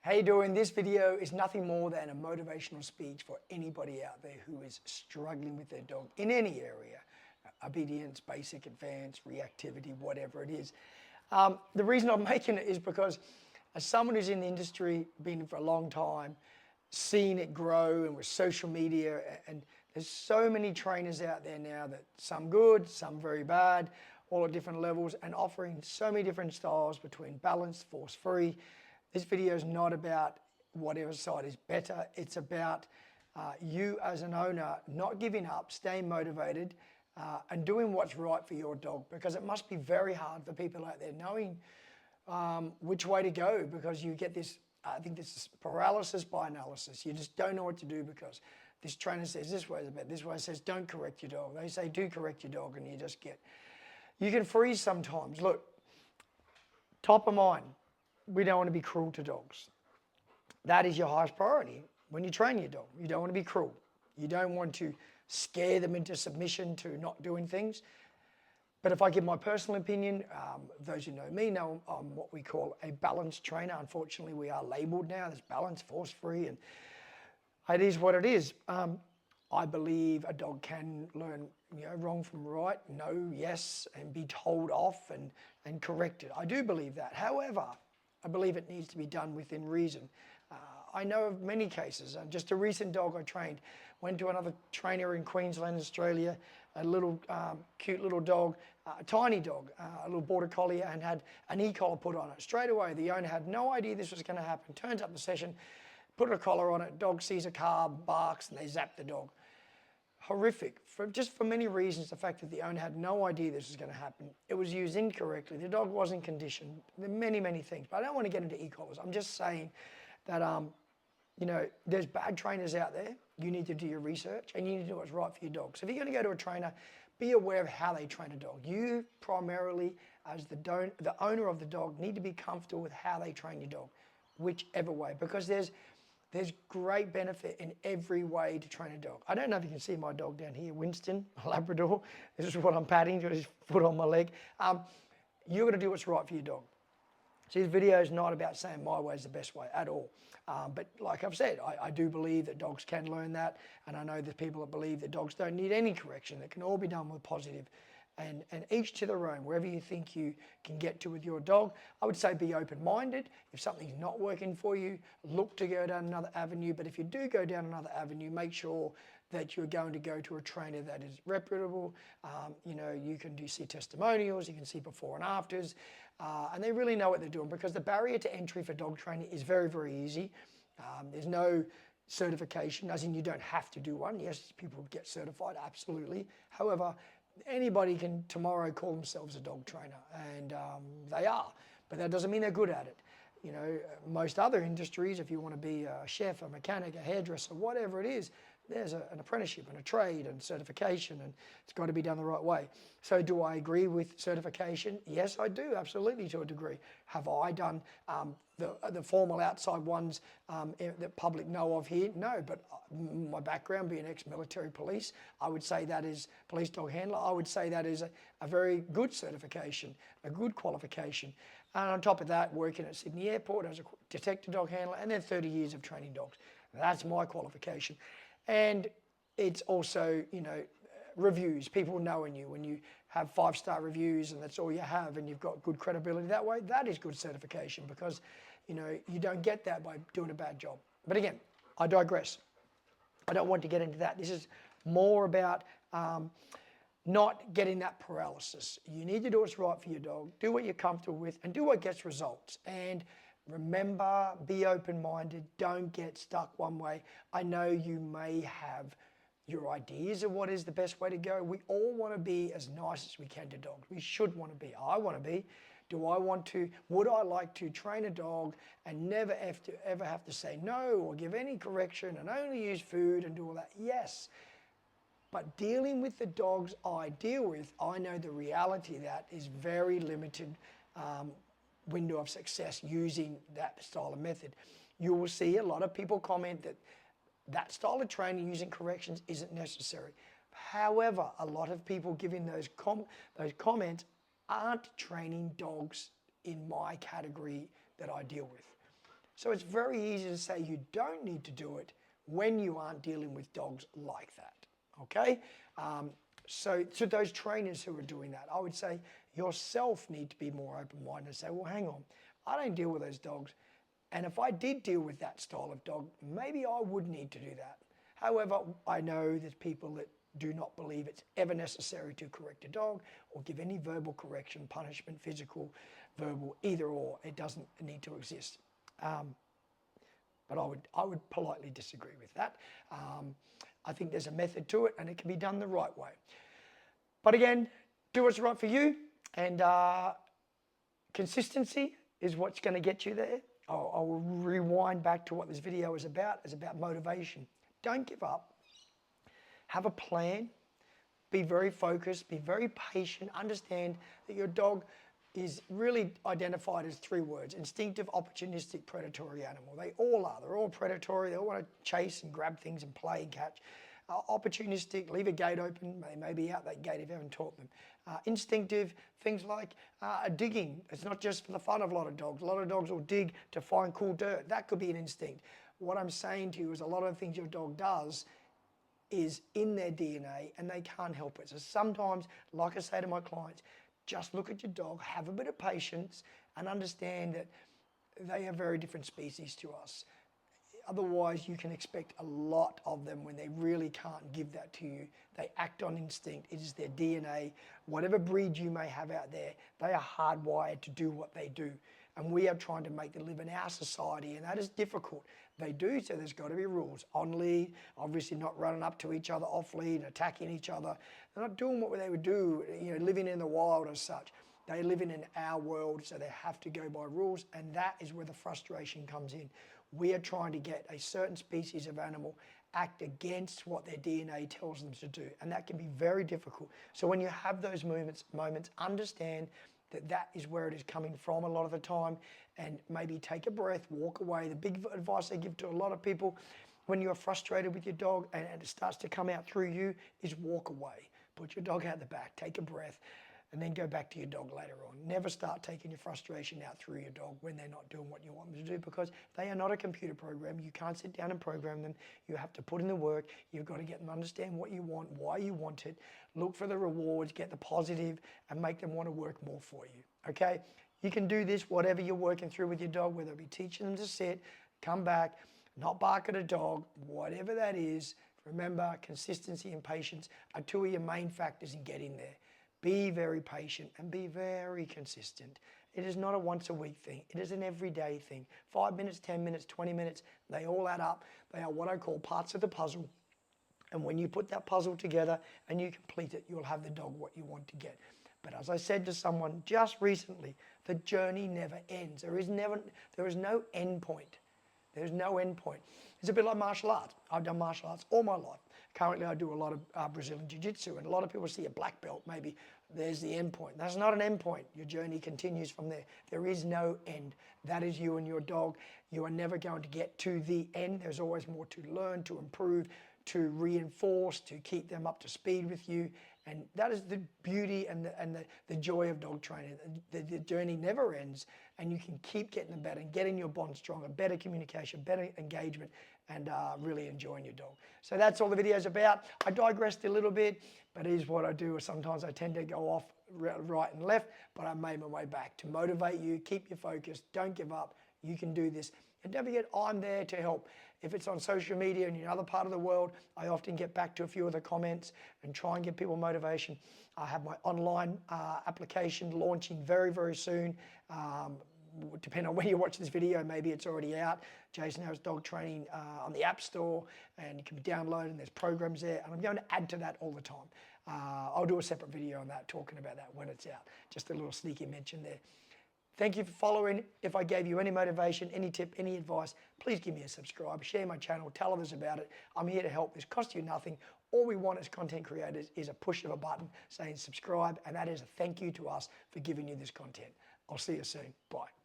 How you doing? This video is nothing more than a motivational speech for anybody out there who is struggling with their dog in any area. Obedience, basic, advanced, reactivity, whatever it is. The reason I'm making it is because as someone who's in the industry, been for a long time, seeing it grow and with social media, and there's so many trainers out there now that some good, some very bad, all at different levels, and offering so many different styles between balanced, force-free. This video is not about whatever side is better. It's about you as an owner not giving up, staying motivated, and doing what's right for your dog, because it must be very hard for people out there knowing which way to go, because you get this, I think this is paralysis by analysis. You just don't know what to do because this trainer says this way is better, this way says don't correct your dog. They say do correct your dog, and you can freeze sometimes. Look, top of mind, we don't want to be cruel to dogs. That is your highest priority when you train your dog. You don't want to be cruel. You don't want to scare them into submission to not doing things. But if I give my personal opinion, those who know me know I'm what we call a balanced trainer. Unfortunately, we are labelled now as balanced, force-free, and it is what it is. I believe a dog can learn wrong from right, no, yes, and be told off and corrected. I do believe that. However, I believe it needs to be done within reason. I know of many cases. Just a recent dog I trained, went to another trainer in Queensland, Australia, a little cute little dog, a tiny dog, a little border collie, and had an e-collar put on it. Straight away, the owner had no idea this was going to happen. Turns up the session, put a collar on it, dog sees a car, barks, and they zap the dog. Horrific, just for many reasons. The fact that the owner had no idea this was going to happen. It was used incorrectly. The dog wasn't conditioned. There are many, many things. But I don't want to get into e-collars. I'm just saying that, there's bad trainers out there. You need to do your research, and you need to do what's right for your dog. So if you're going to go to a trainer, be aware of how they train a dog. You primarily, as the owner of the dog, need to be comfortable with how they train your dog, whichever way, because there's great benefit in every way to train a dog. I don't know if you can see my dog down here, Winston, a Labrador. This is what I'm patting, got his foot on my leg. You're going to do what's right for your dog. So this video is not about saying my way is the best way at all. But like I've said, I do believe that dogs can learn that. And I know there's people that believe that dogs don't need any correction. That can all be done with positive. And each to their own, wherever you think you can get to with your dog. I would say be open-minded. If something's not working for you, look to go down another avenue. But if you do go down another avenue, make sure that you're going to go to a trainer that is reputable. You can see testimonials, you can see before and afters, and they really know what they're doing, because the barrier to entry for dog training is very, very easy. There's no certification, as in you don't have to do one. Yes, people get certified, absolutely. However, anybody can tomorrow call themselves a dog trainer, and they are, but that doesn't mean they're good at it. Most other industries, if you want to be a chef, a mechanic, a hairdresser, whatever it is, there's an apprenticeship and a trade and certification, and it's got to be done the right way. So do I agree with certification? Yes, I do, absolutely, to a degree. Have I done the formal outside ones that public know of here? No, but my background being ex-military police, I would say that is police dog handler. I would say that is a very good certification, a good qualification. And on top of that, working at Sydney Airport as a detective dog handler, and then 30 years of training dogs. That's my qualification. And it's also, reviews, people knowing you. When you have 5-star reviews and that's all you have, and you've got good credibility that way, that is good certification, because, you don't get that by doing a bad job. But again, I digress. I don't want to get into that. This is more about not getting that paralysis. You need to do what's right for your dog, do what you're comfortable with, and do what gets results. And remember, be open-minded, don't get stuck one way. I know you may have your ideas of what is the best way to go. We all want to be as nice as we can to dogs. We should want to be. I want to be. Would I like to train a dog and never ever have to say no or give any correction and only use food and do all that? Yes. But dealing with the dogs I deal with, I know the reality of that is very limited window of success using that style of method. You will see a lot of people comment that style of training using corrections isn't necessary. However, a lot of people giving those comments aren't training dogs in my category that I deal with. So it's very easy to say you don't need to do it when you aren't dealing with dogs like that, okay? So to those trainers who are doing that, I would say yourself need to be more open-minded and say, well, hang on, I don't deal with those dogs. And if I did deal with that style of dog, maybe I would need to do that. However, I know there's people that do not believe it's ever necessary to correct a dog or give any verbal correction, punishment, physical, verbal, either or. It doesn't need to exist. But I would politely disagree with that. I think there's a method to it and it can be done the right way. But again, do what's right for you, and consistency is what's going to get you there. I'll rewind back to what this video is about. It's about motivation. Don't give up. Have a plan. Be very focused. Be very patient. Understand that your dog is really identified as 3 words: instinctive, opportunistic, predatory animal. They all are. They're all predatory. They all want to chase and grab things and play and catch. Opportunistic, leave a gate open. They may be out that gate if you haven't taught them. Instinctive, things like digging. It's not just for the fun of a lot of dogs. A lot of dogs will dig to find cool dirt. That could be an instinct. What I'm saying to you is a lot of the things your dog does is in their DNA and they can't help it. So sometimes, like I say to my clients, just look at your dog, have a bit of patience, and understand that they are very different species to us. Otherwise, you can expect a lot of them when they really can't give that to you. They act on instinct. It is their DNA. Whatever breed you may have out there, they are hardwired to do what they do. And we are trying to make them live in our society, and that is difficult. They do, so there's got to be rules. On lead, obviously not running up to each other, off lead, attacking each other. They're not doing what they would do, living in the wild as such. They live in our world, so they have to go by rules, and that is where the frustration comes in. We are trying to get a certain species of animal act against what their DNA tells them to do, and that can be very difficult. So when you have those moments, understand that is where it is coming from a lot of the time, and maybe take a breath, walk away. The big advice I give to a lot of people when you're frustrated with your dog and it starts to come out through you is walk away. Put your dog out the back, take a breath, and then go back to your dog later on. Never start taking your frustration out through your dog when they're not doing what you want them to do, because they are not a computer program. You can't sit down and program them. You have to put in the work. You've got to get them to understand what you want, why you want it, look for the rewards, get the positive, and make them want to work more for you, okay? You can do this, whatever you're working through with your dog, whether it be teaching them to sit, come back, not bark at a dog, whatever that is. Remember, consistency and patience are 2 of your main factors in getting there. Be very patient and be very consistent. It is not a once a week thing. It is an everyday thing. 5 minutes, 10 minutes, 20 minutes, they all add up. They are what I call parts of the puzzle. And when you put that puzzle together and you complete it, you'll have the dog what you want to get. But as I said to someone just recently, the journey never ends. There is no end point. There's no end point. It's a bit like martial arts. I've done martial arts all my life. Currently, I do a lot of Brazilian Jiu-Jitsu, and a lot of people see a black belt, maybe there's the end point. That's not an end point. Your journey continues from there. There is no end. That is you and your dog. You are never going to get to the end. There's always more to learn, to improve, to reinforce, to keep them up to speed with you. And that is the beauty and the joy of dog training. The journey never ends, and you can keep getting them better and getting your bond stronger, better communication, better engagement, and really enjoying your dog. So that's all the video's about. I digressed a little bit, but it is what I do. Sometimes I tend to go off right and left, but I made my way back to motivate you, keep you focused, don't give up. You can do this. And don't forget, I'm there to help. If it's on social media and you're in another part of the world, I often get back to a few of the comments and try and give people motivation. I have my online application launching very, very soon. Depending on when you watch this video, maybe it's already out. Jason Harris Dog Training on the App Store, and you can download, and there's programs there. And I'm going to add to that all the time. I'll do a separate video on that, talking about that when it's out. Just a little sneaky mention there. Thank you for following. If I gave you any motivation, any tip, any advice, please give me a subscribe, share my channel, tell others about it. I'm here to help. This costs you nothing. All we want as content creators is a push of a button saying subscribe, and that is a thank you to us for giving you this content. I'll see you soon. Bye.